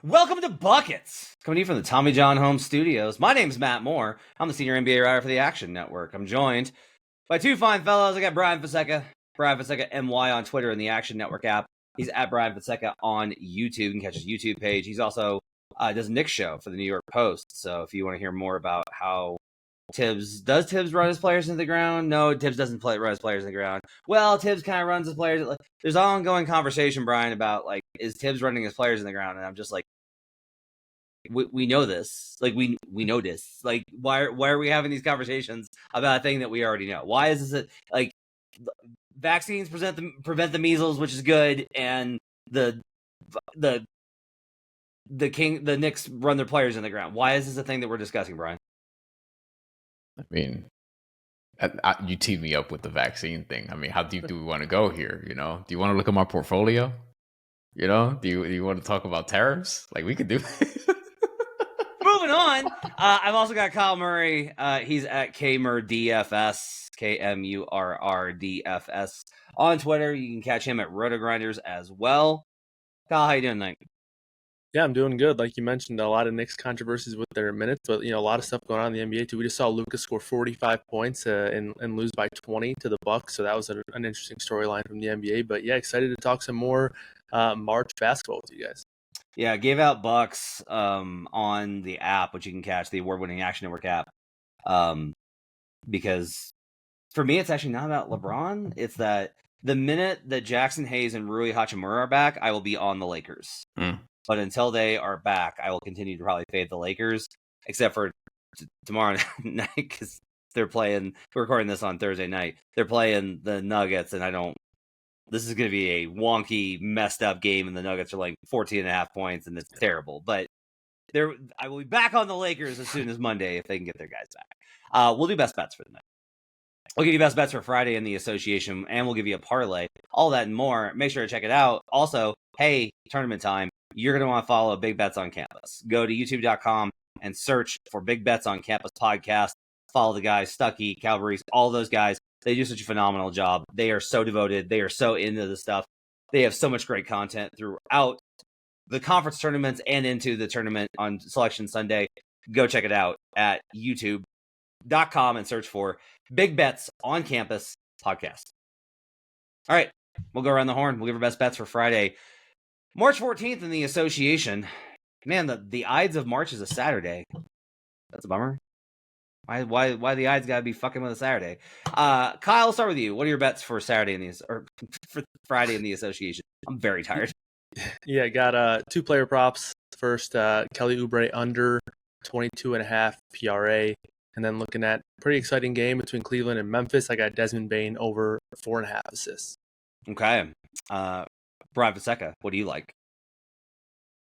Welcome to Buckets, coming to you from the Tommy John Home Studios. My name's Matt Moore. I'm the senior NBA writer for the Action Network. I'm joined by two fine fellows. I got Bryan Fonseca MY on Twitter and the Action Network app. He's at Bryan Fonseca on YouTube. You can catch his YouTube page. He's also does a Knicks show for the New York Post. So if you want to hear more about how Tibbs run his players into the ground? No, Tibbs doesn't run his players into the ground. Well, Tibbs kind of runs his players. There's ongoing conversation, Bryan, about is Tibbs running his players in the ground? And I'm just like, we know this. We know this. Why are we having these conversations about a thing that we already know? Why is this vaccines prevent the measles, which is good, and the Knicks run their players in the ground? Why is this a thing that we're discussing, Bryan? I mean, you teed me up with the vaccine thing. I mean, how deep do we want to go here? Do you want to look at my portfolio? Do you want to talk about tariffs? We could do. Moving on. I've also got Kyle Murray. He's at KMurDFS, KMURRDFS on Twitter. You can catch him at RotoGrinders as well. Kyle, how you doing tonight? Yeah, I'm doing good. Like you mentioned, a lot of Knicks controversies with their minutes, but a lot of stuff going on in the NBA too. We just saw Luka score 45 points and lose by 20 to the Bucks, so that was an interesting storyline from the NBA. But yeah, excited to talk some more March basketball with you guys. Yeah, gave out bucks on the app, which you can catch, the award-winning Action Network app. Because for me, it's actually not about LeBron. It's that the minute that Jackson Hayes and Rui Hachimura are back, I will be on the Lakers. But until they are back, I will continue to probably fade the Lakers, except for tomorrow night, because they're playing. We're recording this on Thursday night. They're playing the Nuggets, and this is going to be a wonky, messed up game, and the Nuggets are 14.5 points, and it's terrible. But I will be back on the Lakers as soon as Monday if they can get their guys back. We'll do best bets for the night. We'll give you best bets for Friday in the association, and we'll give you a parlay. All that and more. Make sure to check it out. Also, hey, tournament time. You're going to want to follow Big Bets on Campus. Go to youtube.com and search for Big Bets on Campus podcast. Follow the guys, Stuckey, Calvaries, all those guys. They do such a phenomenal job. They are so devoted. They are so into the stuff. They have so much great content throughout the conference tournaments and into the tournament on Selection Sunday. Go check it out at youtube.com and search for Big Bets on Campus podcast. All right, we'll go around the horn. We'll give our best bets for Friday, March 14th in the association. Man, the Ides of March is a Saturday. That's a bummer. Why the Ides gotta be fucking with a Saturday? Kyle, I'll start with you. What are your bets for Saturday for Friday in the association? I'm very tired. Yeah, I got 2 player props. First, Kelly Oubre under 22.5 PRA, and then looking at pretty exciting game between Cleveland and Memphis. I got Desmond Bane over 4.5 assists. Okay, Bryan Fonseca, what do you like?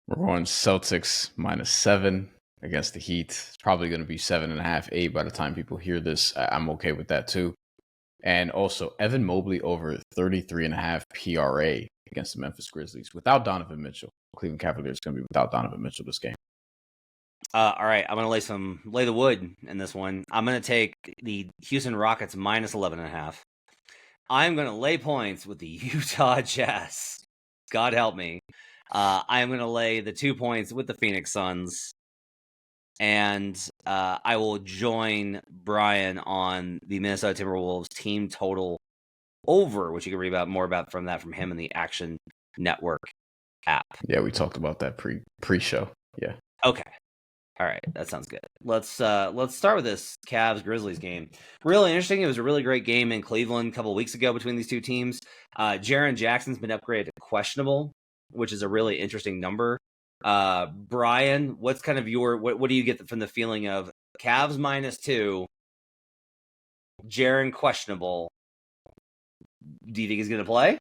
We're going Celtics -7 against the Heat. It's probably going to be 7.5, 8 by the time people hear this. I'm okay with that too. And also Evan Mobley over 33.5 PRA against the Memphis Grizzlies without Donovan Mitchell. Cleveland Cavaliers going to be without Donovan Mitchell this game. All right, I'm going to lay the wood in this one. I'm going to take the Houston Rockets -11.5. I'm going to lay points with the Utah Jazz. God help me. I am going to lay the 2 points with the Phoenix Suns. And I will join Bryan on the Minnesota Timberwolves team total over, which you can read more about from him in the Action Network app. Yeah, we talked about that pre-show. Yeah. Okay. All right, that sounds good. Let's start with this Cavs-Grizzlies game. Really interesting. It was a really great game in Cleveland a couple of weeks ago between these two teams. Jaren Jackson's been upgraded to questionable, which is a really interesting number. Bryan, what's kind of what do you get from the feeling of Cavs -2, Jaren questionable? Do you think he's going to play?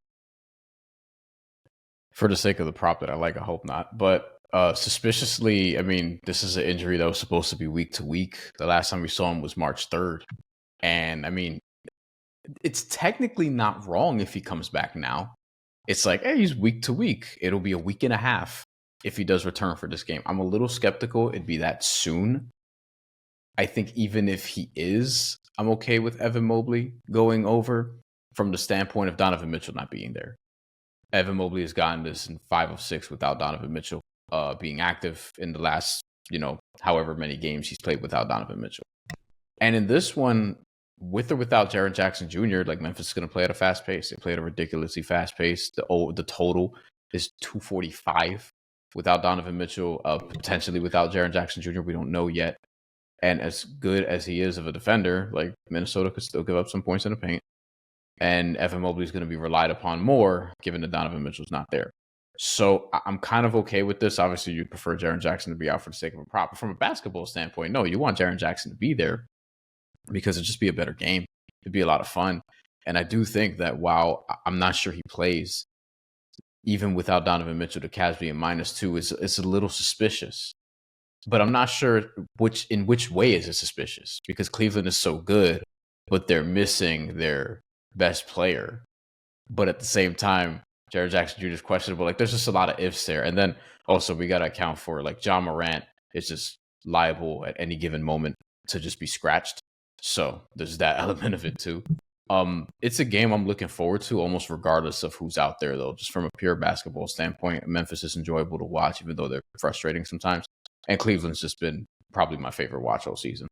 For the sake of the prop that I like, I hope not. But suspiciously, I mean, this is an injury that was supposed to be week to week. The last time we saw him was March 3rd. And I mean, it's technically not wrong if he comes back now. It's hey, he's week to week. It'll be a week and a half if he does return for this game. I'm a little skeptical it'd be that soon. I think even if he is, I'm okay with Evan Mobley going over from the standpoint of Donovan Mitchell not being there. Evan Mobley has gotten this in 5 of 6 without Donovan Mitchell. being active in the last, however many games he's played without Donovan Mitchell. And in this one, with or without Jaren Jackson Jr., like Memphis is going to play at a fast pace. They play at a ridiculously fast pace. The total is 245 without Donovan Mitchell, potentially without Jaren Jackson Jr. We don't know yet. And as good as he is of a defender, like Minnesota could still give up some points in the paint. And Evan Mobley is going to be relied upon more, given that Donovan Mitchell's not there. So I'm kind of okay with this. Obviously, you'd prefer Jaren Jackson to be out for the sake of a prop. But from a basketball standpoint, no, you want Jaren Jackson to be there because it'd just be a better game. It'd be a lot of fun. And I do think that while I'm not sure he plays, even without Donovan Mitchell, the Cavs being -2 is a little suspicious. But I'm not sure in which way is it suspicious, because Cleveland is so good, but they're missing their best player. But at the same time, Jaren Jackson Jr. is questionable. Like, there's just a lot of ifs there. And then also we got to account for, like, John Morant is just liable at any given moment to just be scratched. So there's that element of it too. It's a game I'm looking forward to almost regardless of who's out there, though. Just from a pure basketball standpoint, Memphis is enjoyable to watch, even though they're frustrating sometimes. And Cleveland's just been probably my favorite watch all season.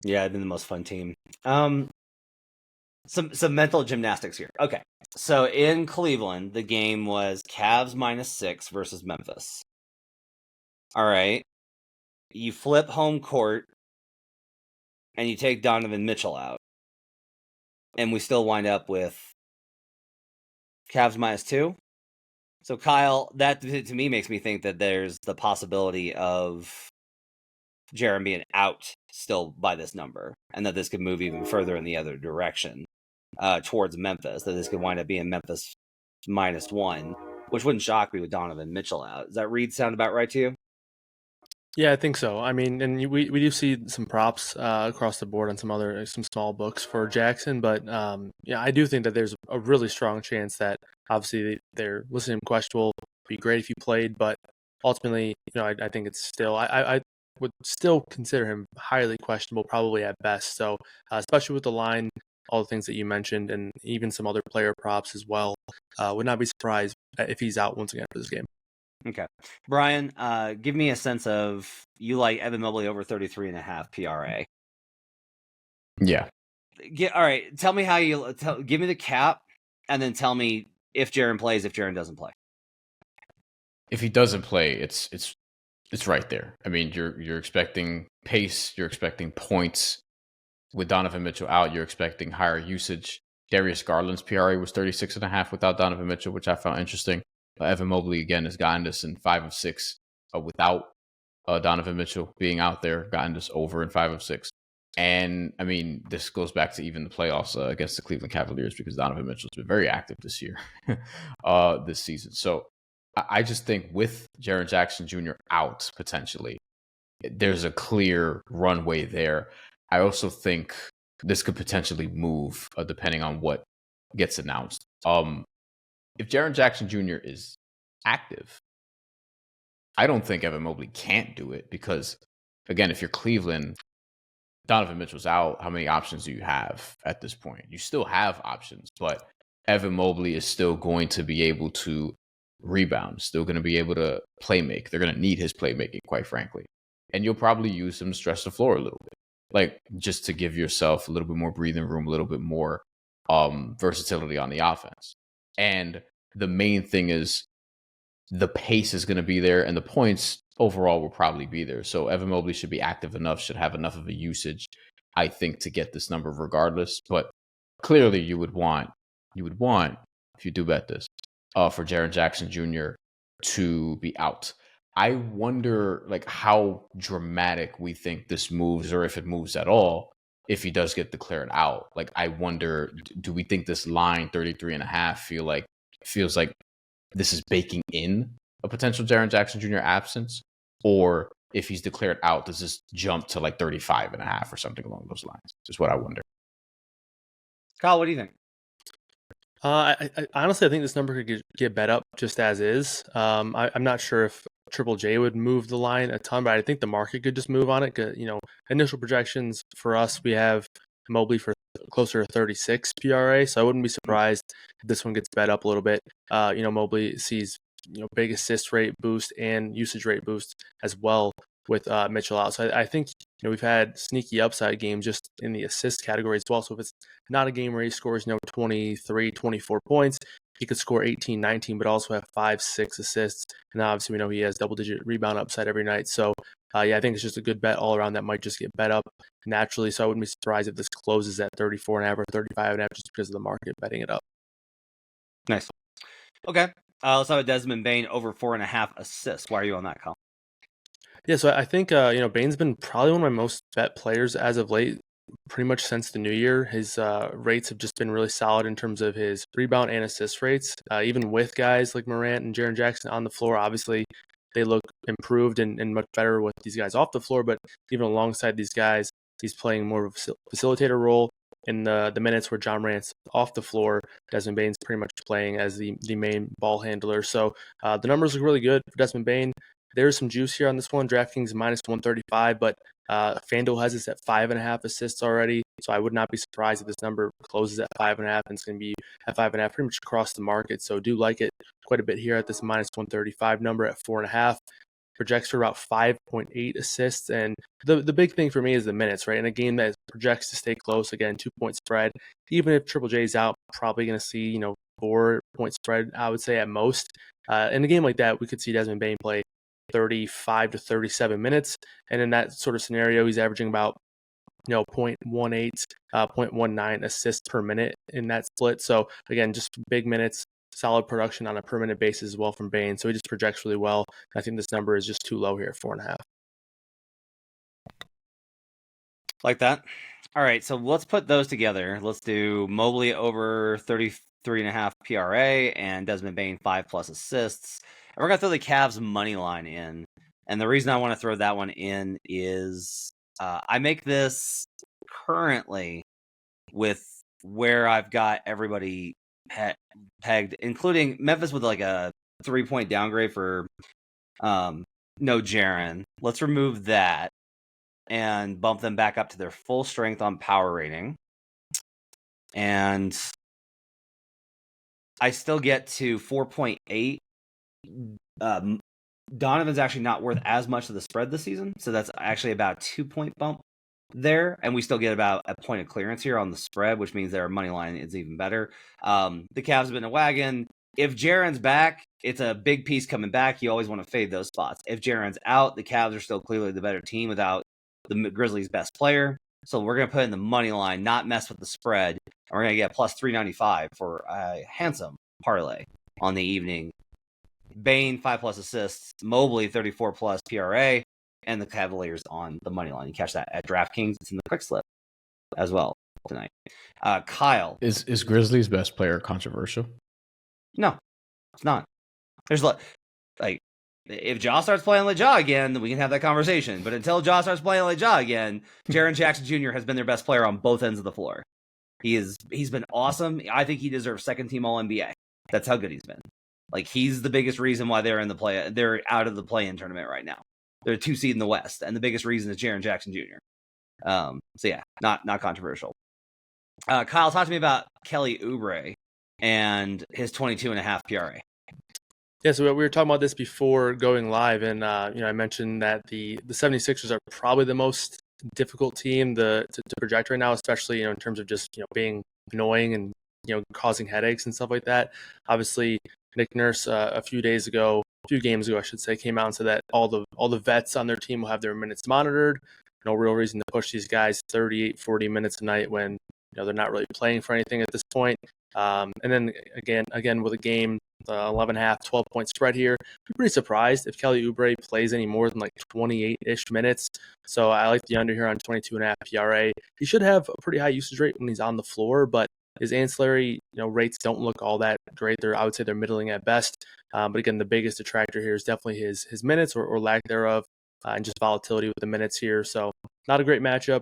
Yeah, it's been the most fun team. Some mental gymnastics here. Okay, so in Cleveland, the game was Cavs -6 versus Memphis. All right, you flip home court, and you take Donovan Mitchell out, and we still wind up with Cavs -2. So Kyle, that to me makes me think that there's the possibility of Jaren being out still by this number, and that this could move even further in the other direction towards Memphis, that this could wind up being Memphis -1, which wouldn't shock me with Donovan Mitchell out. Does that read sound about right to you? Yeah, I think so. I mean, and we do see some props across the board on some small books for Jackson, but yeah, I do think that there's a really strong chance that obviously they're listing him questionable. It'd be great if you played, but ultimately, I think it's still I would still consider him highly questionable, probably at best. So especially with the line, all the things that you mentioned, and even some other player props as well, would not be surprised if he's out once again for this game. Okay. Brian, give me a sense of, you like Evan Mobley over 33.5 PRA. Yeah. All right. Tell me how give me the cap, and then tell me if Jaren plays, if Jaren doesn't play. If he doesn't play, it's right there. I mean, you're expecting pace, you're expecting points. With Donovan Mitchell out, you're expecting higher usage. Darius Garland's PRA was 36.5 without Donovan Mitchell, which I found interesting. Evan Mobley, again, has gotten this in 5 of 6 without Donovan Mitchell being out there, gotten this over in 5 of 6. And, I mean, this goes back to even the playoffs against the Cleveland Cavaliers, because Donovan Mitchell's been very active this year, this season. So I just think with Jaren Jackson Jr. out, potentially, there's a clear runway there. I also think this could potentially move depending on what gets announced. If Jaren Jackson Jr. is active, I don't think Evan Mobley can't do it, because, again, if you're Cleveland, Donovan Mitchell's out, how many options do you have at this point? You still have options, but Evan Mobley is still going to be able to rebound, still going to be able to play make. They're going to need his playmaking, quite frankly. And you'll probably use him to stretch the floor a little bit, like just to give yourself a little bit more breathing room, a little bit more versatility on the offense. And the main thing is the pace is going to be there, and the points overall will probably be there. So Evan Mobley should be active enough, should have enough of a usage, I think, to get this number regardless. But clearly you would want, if you do bet this, for Jaren Jackson Jr. to be out. I wonder, like, how dramatic we think this moves, or if it moves at all, if he does get declared out. Like, I wonder, do we think this line 33.5 feels like this is baking in a potential Jaren Jackson Jr. absence? Or if he's declared out, does this jump to like 35.5 or something along those lines? Is what I wonder. Kyle, what do you think? I honestly, I think this number could get bet up just as is. I'm not sure if Triple J would move the line a ton, but I think the market could just move on it. Initial projections for us, we have Mobley for closer to 36 PRA, so I wouldn't be surprised if this one gets bet up a little bit. Mobley sees big assist rate boost and usage rate boost as well with Mitchell out. So I think we've had sneaky upside games just in the assist category as well. So if it's not a game where he scores 23, 24 points, he could score 18, 19, but also have 5, 6 assists. And obviously we know he has double-digit rebound upside every night. So I think it's just a good bet all around that might just get bet up naturally. So I wouldn't be surprised if this closes at 34.5 or 35.5 just because of the market betting it up. Nice. Okay. Let's have a Desmond Bane over 4.5 assists. Why are you on that, Kyle? Yeah, so I think Bane's been probably one of my most bet players as of late, pretty much since the new year. His rates have just been really solid in terms of his rebound and assist rates. Even with guys like Morant and Jaren Jackson on the floor, obviously they look improved and much better with these guys off the floor. But even alongside these guys, he's playing more of a facilitator role. In the minutes where John Morant's off the floor, Desmond Bane's pretty much playing as the main ball handler. So the numbers look really good for Desmond Bane. There's some juice here on this one. DraftKings minus 135, but FanDuel has this at 5.5 assists already. So I would not be surprised if this number closes at 5.5 and it's going to be at 5.5 pretty much across the market. So do like it quite a bit here at this minus 135 number at 4.5. Projects for about 5.8 assists. And the big thing for me is the minutes, right? In a game that projects to stay close, again, 2-point spread. Even if Triple J's out, probably going to see, 4-point spread, I would say at most. In a game like that, we could see Desmond Bane play 35 to 37 minutes. And in that sort of scenario, he's averaging about 0.18, 0.19 assists per minute in that split. So again, just big minutes, solid production on a per minute basis as well from Bane. So he just projects really well. I think this number is just too low here at 4.5. Like that. All right, so let's put those together. Let's do Mobley over 33.5 PRA and Desmond Bane 5+ assists. And we're going to throw the Cavs money line in. And the reason I want to throw that one in is I make this currently with where I've got everybody pegged, including Memphis with like a 3-point downgrade for no Jaren. Let's remove that and bump them back up to their full strength on power rating. And I still get to 4.8. Donovan's actually not worth as much of the spread this season, so that's actually about a 2-point bump there, and we still get about a point of clearance here on the spread, which means their money line is even better. The Cavs have been a wagon. If Jaren's back, it's a big piece coming back. You always want to fade those spots. If Jaren's out, the Cavs are still clearly the better team without the Grizzlies' best player. So we're going to put in the money line, not mess with the spread, and we're going to get plus 395 for a handsome parlay on the evening. Bane 5+ assists, Mobley 34+ PRA, and the Cavaliers on the money line. You catch that at DraftKings. It's in the quick slip as well tonight. Kyle, is Grizzlies' best player controversial? No, it's not. There's like if Ja starts playing like Ja again, then we can have that conversation. But until Ja starts playing like Ja again, Jaren Jackson Jr. has been their best player on both ends of the floor. He's been awesome. I think he deserves second team All NBA. That's how good he's been. Like, he's the biggest reason why they're out of the play-in tournament right now. They're 2 seed in the West, and the biggest reason is Jaren Jackson Jr. So yeah, not controversial. Kyle, talk to me about Kelly Oubre and his 22.5 PRA. Yeah, so we were talking about this before going live, and I mentioned that the 76ers are probably the most difficult team to project right now, especially in terms of just being annoying and causing headaches and stuff like that. Obviously, Nick Nurse a few games ago, I should say, came out and said that all the vets on their team will have their minutes monitored. No real reason to push these guys 38, 40 minutes a night when they're not really playing for anything at this point. And then again with a game, 11.5, 12-point spread here. I'd be pretty surprised if Kelly Oubre plays any more than like 28-ish minutes. So I like the under here on 22.5 PRA. He should have a pretty high usage rate when he's on the floor, but his ancillary rates don't look all that great. I would say they're middling at best. But again, the biggest detractor here is definitely his minutes or lack thereof, and just volatility with the minutes here. So not a great matchup,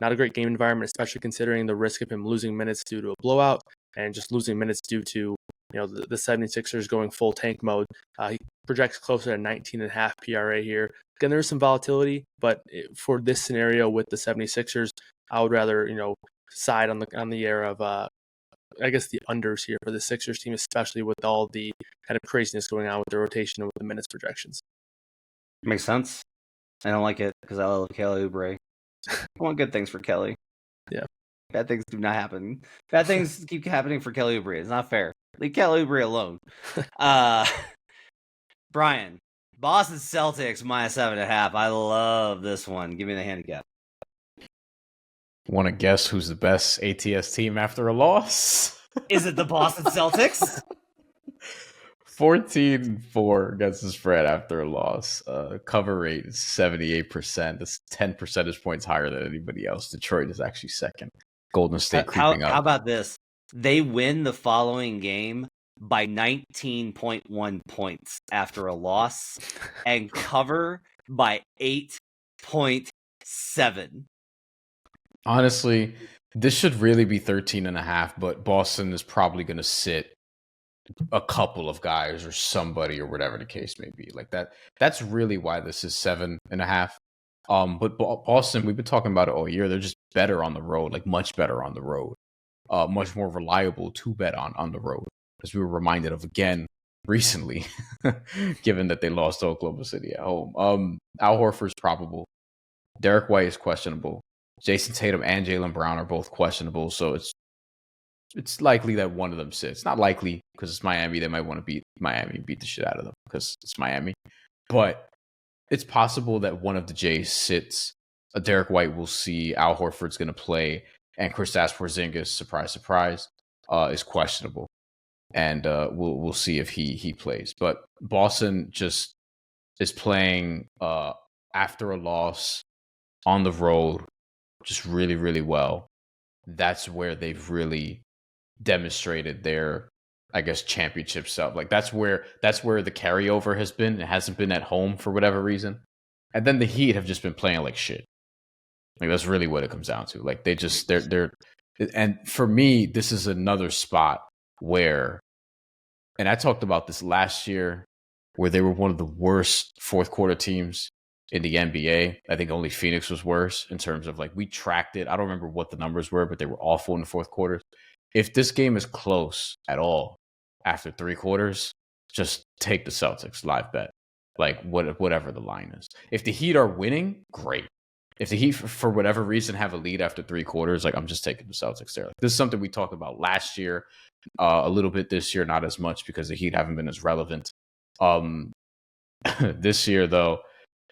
not a great game environment, especially considering the risk of him losing minutes due to a blowout and just losing minutes due to the 76ers going full tank mode. He projects closer to 19.5 PRA here. Again, there's some volatility, but for this scenario with the 76ers, I would rather side on the air of I guess the unders here for the Sixers team, especially with all the kind of craziness going on with the rotation and with the minutes projections. Makes sense. I don't like it because I love Kelly Oubre. I want good things for Kelly. Yeah. Bad things do not happen. Bad things keep happening for Kelly Oubre. It's not fair. Leave Kelly Oubre alone. Brian, Boston Celtics -7.5. I love this one. Give me the handicap. Want to guess who's the best ATS team after a loss? Is it the Boston Celtics? 14-4 against the spread after a loss. Cover rate is 78%. That's 10 percentage points higher than anybody else. Detroit is actually second. Golden State creeping up. How about this? They win the following game by 19.1 points after a loss and cover by 8.7. Honestly, this should really be 13.5, but Boston is probably going to sit a couple of guys or somebody or whatever the case may be. Like that. That's really why this is 7.5. But Boston, we've been talking about it all year. They're just better on the road, like much better on the road. Much more reliable to bet on the road, as we were reminded of again recently, given that they lost to Oklahoma City at home. Al Horford's probable. Derek White is questionable. Jason Tatum and Jaylen Brown are both questionable, so it's likely that one of them sits. Not likely because it's Miami. They might want to beat Miami, beat the shit out of them because it's Miami. But it's possible that one of the Jays sits. Derek White will see. Al Horford's going to play, and Kristaps Porzingis, surprise, surprise, is questionable, and we'll see if he plays. But Boston just is playing after a loss on the road, just really, really well. That's where they've really demonstrated their, I guess, championship stuff. Like that's where the carryover has been. It hasn't been at home for whatever reason. And then the Heat have just been playing like shit. Like that's really what it comes down to. Like they're and for me, this is another spot where, and I talked about this last year, where they were one of the worst fourth quarter teams in the NBA. I think only Phoenix was worse in terms of like we tracked it. I don't remember what the numbers were, but they were awful in the fourth quarter. If this game is close at all after 3 quarters, just take the Celtics, live bet. Like whatever the line is. If the Heat are winning, great. If the Heat, for whatever reason, have a lead after 3 quarters, like I'm just taking the Celtics there. Like, this is something we talked about last year, a little bit this year, not as much because the Heat haven't been as relevant. This year, though,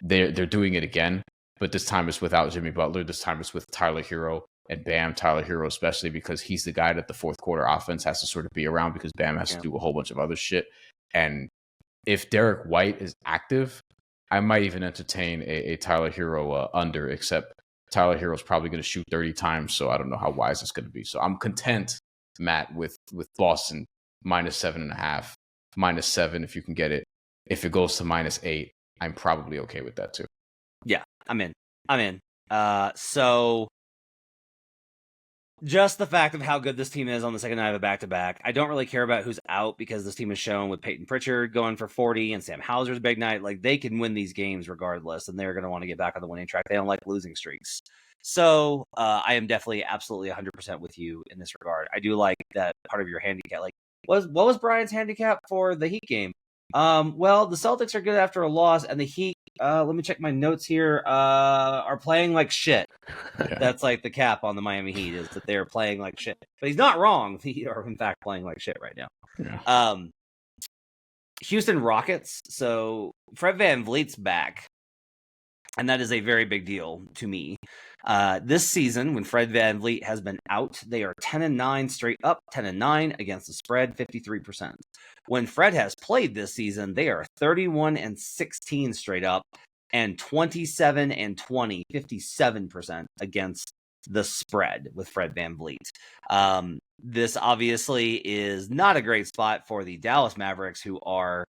they're doing it again, but this time it's without Jimmy Butler. This time it's with Tyler Hero and Bam. Tyler Hero, especially because he's the guy that the fourth quarter offense has to sort of be around because Bam has to do a whole bunch of other shit. And if Derek White is active, I might even entertain a Tyler Hero under, except Tyler Hero's probably going to shoot 30 times, so I don't know how wise it's going to be. So I'm content, Matt, with Boston -7.5, -7 if you can get it. If it goes to -8, I'm probably okay with that too. Yeah, I'm in. So just the fact of how good this team is on the second night of a back-to-back. I don't really care about who's out because this team is shown with Peyton Pritchard going for 40 and Sam Hauser's big night. Like they can win these games regardless, and they're going to want to get back on the winning track. They don't like losing streaks. So I am definitely absolutely 100% with you in this regard. I do like that part of your handicap. Like what was Brian's handicap for the Heat game? Well, the Celtics are good after a loss, and the Heat, let me check my notes here, are playing like shit. Yeah. That's like the cap on the Miami Heat, is that they're playing like shit. But he's not wrong. The Heat are, in fact, playing like shit right now. Yeah. Houston Rockets. So Fred VanVleet's back, and that is a very big deal to me. This season, when Fred VanVleet has been out, they are 10-9 straight up, 10-9 against the spread, 53%. When Fred has played this season, they are 31-16 straight up and 27-20, 57% against the spread with Fred VanVleet. This obviously is not a great spot for the Dallas Mavericks, who are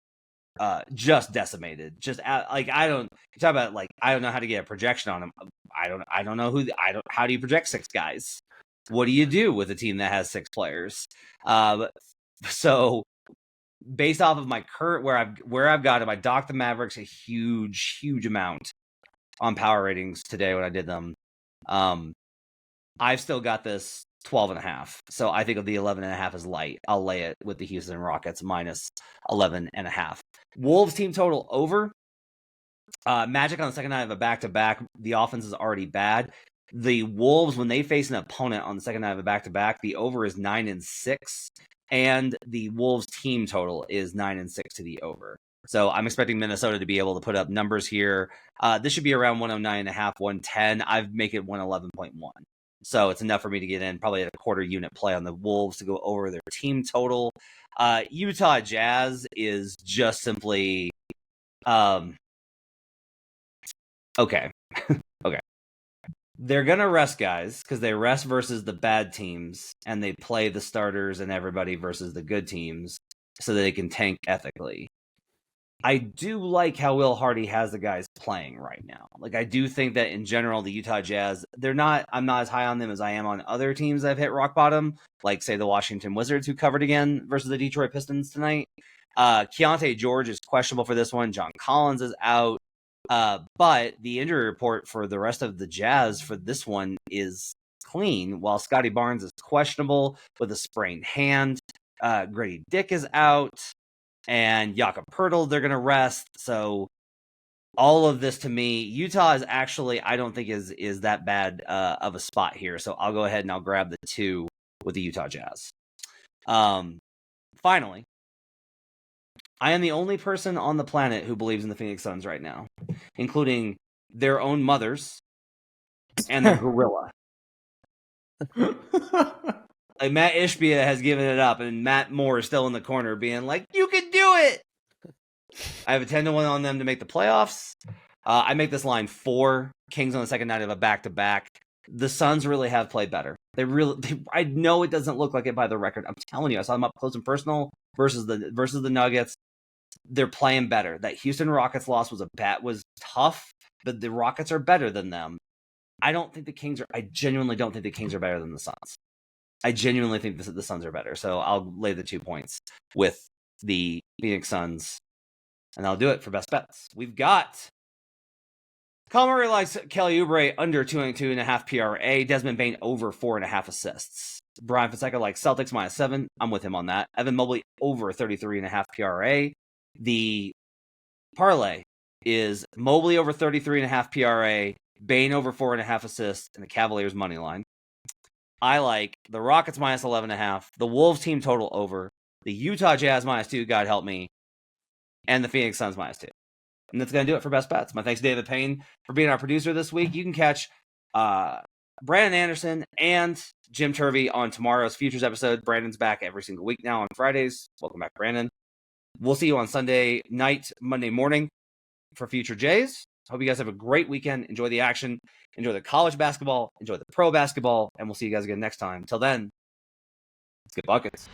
just decimated. Just like I don't talk about like I don't know how to get a projection on them. I don't know how do you project 6 guys? What do you do with a team that has 6 players? So based off of my current where I've got them, I docked the Mavericks a huge amount on power ratings today when I did them. I've still got this 12.5. So I think of the 11.5 as light. I'll lay it with the Houston Rockets minus 11.5. Wolves team total over. Magic on the second night of a back-to-back. The offense is already bad. The Wolves, when they face an opponent on the second night of a back-to-back, the over is 9-6, and the Wolves team total is 9-6 to the over. So I'm expecting Minnesota to be able to put up numbers here. This should be around 109.5, 110. I'd make it 111.1. So it's enough for me to get in, probably at a quarter unit play on the Wolves to go over their team total. Utah Jazz is just simply okay. Okay. They're going to rest guys because they rest versus the bad teams, and they play the starters and everybody versus the good teams so that they can tank ethically. I do like how Will Hardy has the guys playing right now. Like, I do think that in general, the Utah Jazz, I'm not as high on them as I am on other teams that have hit rock bottom, like, say, the Washington Wizards, who covered again versus the Detroit Pistons tonight. Keontae George is questionable for this one. John Collins is out. But the injury report for the rest of the Jazz for this one is clean, while Scotty Barnes is questionable with a sprained hand. Grady Dick is out, and Jakob Poeltl they're going to rest. So all of this to me, Utah is actually, I don't think is that bad of a spot here. So I'll go ahead and I'll grab the 2 with the Utah Jazz. Finally, I am the only person on the planet who believes in the Phoenix Suns right now, including their own mothers and their gorilla. Like, Matt Ishbia has given it up, and Matt Moore is still in the corner being like, you can do it! I have a 10-1 on them to make the playoffs. I make this line 4. Kings on the second night of a back-to-back. The Suns really have played better. I know it doesn't look like it by the record. I'm telling you, I saw them up close and personal versus the Nuggets. They're playing better. That Houston Rockets loss was tough, but the Rockets are better than them. I genuinely don't think the Kings are better than the Suns. I genuinely think the Suns are better. So I'll lay the 2 points with the Phoenix Suns, and I'll do it for best bets. We've got Colin Murray likes Kelly Oubre under 2.5 PRA. Desmond Bane over 4.5 assists. Bryan Fonseca likes Celtics -7. I'm with him on that. Evan Mobley over 33.5 PRA. The parlay is Mobley over 33.5 PRA, Bane over 4.5 assists, and the Cavaliers money line. I like the Rockets -11.5, the Wolves team total over, the Utah Jazz -2, God help me, and the Phoenix Suns -2. And that's going to do it for best bets. My thanks to David Payne for being our producer this week. You can catch Brandon Anderson and Jim Turvey on tomorrow's Futures episode. Brandon's back every single week now on Fridays. Welcome back, Brandon. We'll see you on Sunday night, Monday morning for Future Jays. Hope you guys have a great weekend. Enjoy the action. Enjoy the college basketball. Enjoy the pro basketball. And we'll see you guys again next time. Until then, let's get buckets.